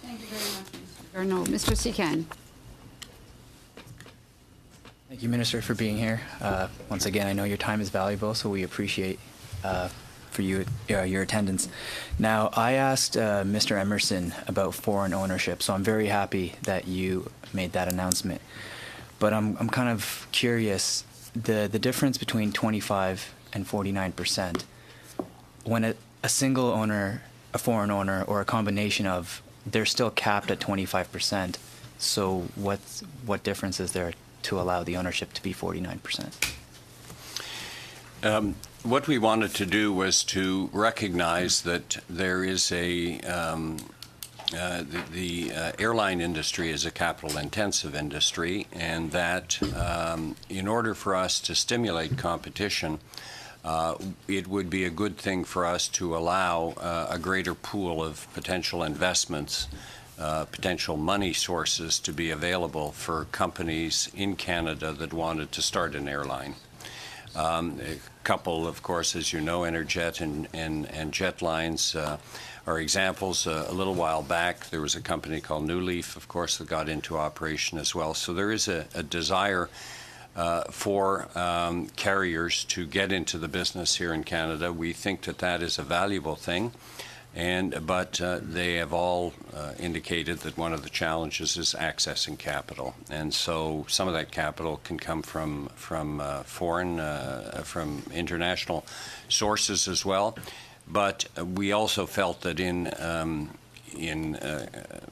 Thank you very much, Mr. Garneau. Mr. Secan. Thank you, Minister, for being here. Once again, I know your time is valuable, so we appreciate for you your attendance. Now, I asked Mr. Emerson about foreign ownership, so I'm very happy that you made that announcement. But I'm kind of curious, the difference between 25 and 49%, when a single owner, a foreign owner, or a combination of, they're still capped at 25%. So what difference is there to allow the ownership to be 49%? What we wanted to do was to recognize that there is the airline industry is a capital-intensive industry, and that in order for us to stimulate competition, it would be a good thing for us to allow a greater pool of potential investments, potential money sources to be available for companies in Canada that wanted to start an airline. A couple, of course, as you know, Interjet and Jetlines are examples. A little while back, there was a company called New Leaf, of course, that got into operation as well. So there is a desire for carriers to get into the business here in Canada. We think that that is a valuable thing. But they have all indicated that one of the challenges is accessing capital, and so some of that capital can come from foreign, from international sources as well. But we also felt that in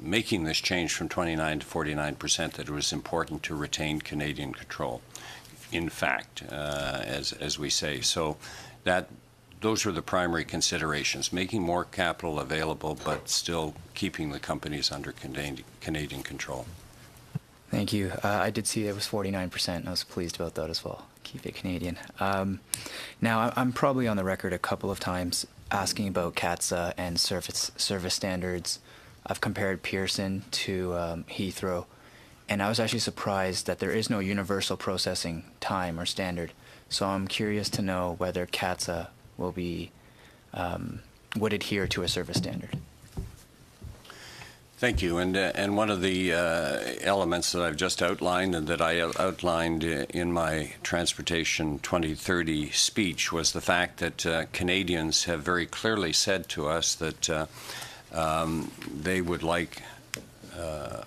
making this change from 29 to 49%, that it was important to retain Canadian control. In fact, as we say, so that. Those were the primary considerations, making more capital available, but still keeping the companies under Canadian control. Thank you. I did see it was 49%, and I was pleased about that as well. Keep it Canadian. Now, I'm probably on the record a couple of times asking about CATSA and service standards. I've compared Pearson to Heathrow, and I was actually surprised that there is no universal processing time or standard. So I'm curious to know whether CATSA will be would adhere to a service standard. Thank you. And one of the elements that I've just outlined and that I outlined in my Transportation 2030 speech was the fact that Canadians have very clearly said to us that they would like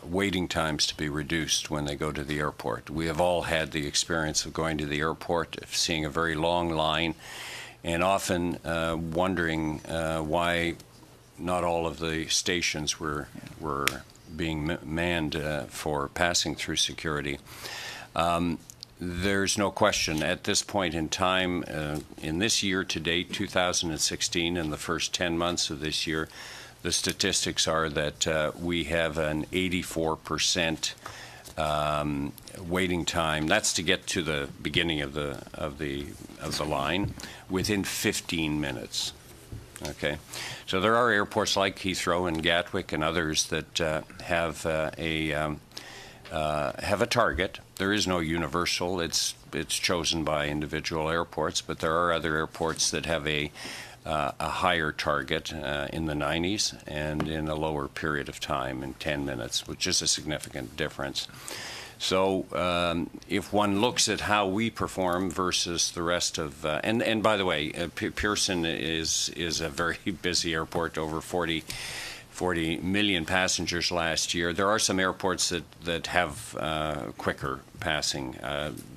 waiting times to be reduced when they go to the airport. We have all had the experience of going to the airport, of seeing a very long line, and often wondering why not all of the stations were being manned for passing through security. There's no question at this point in time, in this year to date, 2016, and the first 10 months of this year, the statistics are that we have an 84% waiting time. That's to get to the beginning of the line within 15 minutes. Okay, so there are airports like Heathrow and Gatwick and others that have a target. There is no universal. It's chosen by individual airports, but there are other airports that have a higher target in the 90s and in a lower period of time in 10 minutes, which is a significant difference. So if one looks at how we perform versus the rest of, and by the way, Pearson is a very busy airport, over 40 million passengers last year. There are some airports that have quicker passing.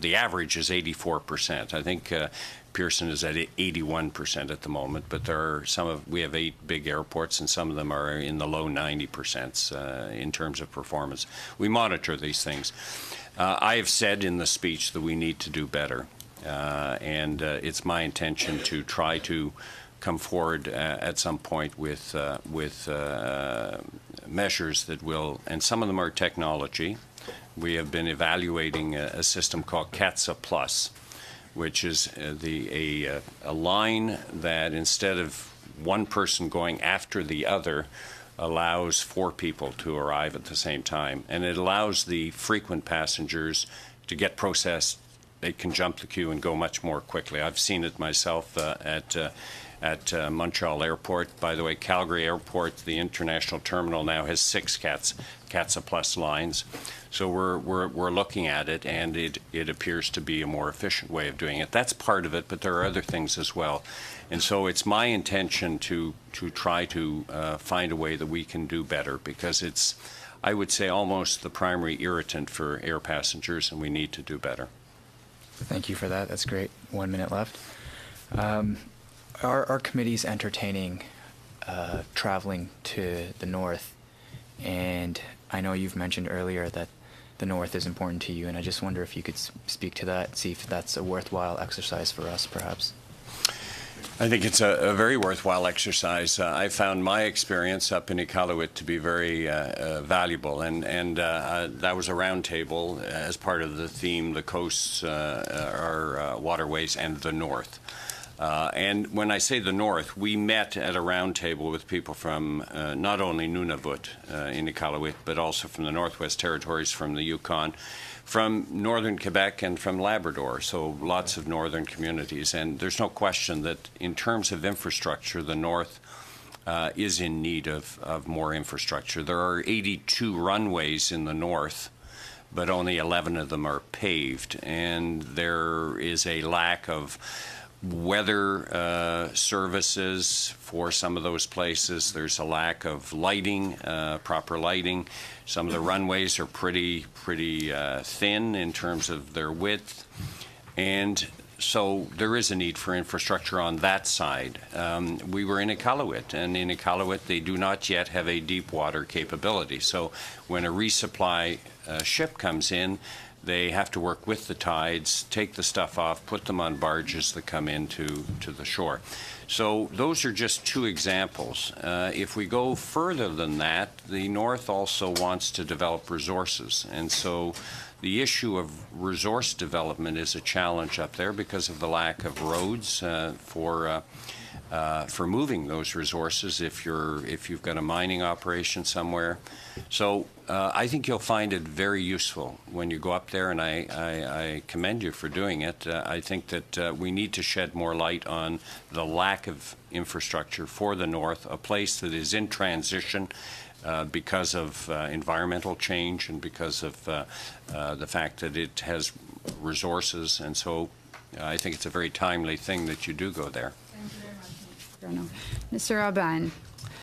The average is 84%. I think Pearson is at 81% at the moment, but there are we have 8 big airports, and some of them are in the low 90% in terms of performance. We monitor these things. I have said in the speech that we need to do better, and it's my intention to try to come forward at some point with measures that will, and some of them are technology. We have been evaluating a system called CATSA Plus, which is a line that instead of one person going after the other allows 4 people to arrive at the same time. And it allows the frequent passengers to get processed. They can jump the queue and go much more quickly. I've seen it myself at at Montreal Airport. By the way, Calgary Airport, the international terminal now has 6 CATSA Plus lines. So we're looking at it, and it appears to be a more efficient way of doing it. That's part of it, but there are other things as well. And so it's my intention to try to find a way that we can do better, because it's, I would say, almost the primary irritant for air passengers, and we need to do better. Thank you for that. That's great. 1 minute left. Our committee's entertaining traveling to the north, and I know you've mentioned earlier that the north is important to you, and I just wonder if you could speak to that, see if that's a worthwhile exercise for us, perhaps. I think it's a very worthwhile exercise. I found my experience up in Iqaluit to be very valuable, and that was a round table as part of the theme, the coasts, our waterways, and the north. And when I say the north, we met at a round table with people from not only Nunavut in Iqaluit, but also from the Northwest Territories, from the Yukon, from northern Quebec, and from Labrador, so lots of northern communities. And there's no question that in terms of infrastructure, the north is in need of more infrastructure. There are 82 runways in the north, but only 11 of them are paved, and there is a lack of weather services for some of those places. There's a lack of lighting, proper lighting. Some of the runways are pretty thin in terms of their width, and so there is a need for infrastructure on that side. We were in Iqaluit, and in Iqaluit they do not yet have a deep water capability. So when a resupply ship comes in, they have to work with the tides, take the stuff off, put them on barges that come into the shore. So those are just 2 examples. If we go further than that, the North also wants to develop resources. And so the issue of resource development is a challenge up there because of the lack of roads for moving those resources if you've got a mining operation somewhere. So I think you'll find it very useful when you go up there, and I commend you for doing it. I think that we need to shed more light on the lack of infrastructure for the North, a place that is in transition because of environmental change and because of the fact that it has resources. And so I think it's a very timely thing that you do go there. Thank you very much, Mr. Garneau. Mr. Alban.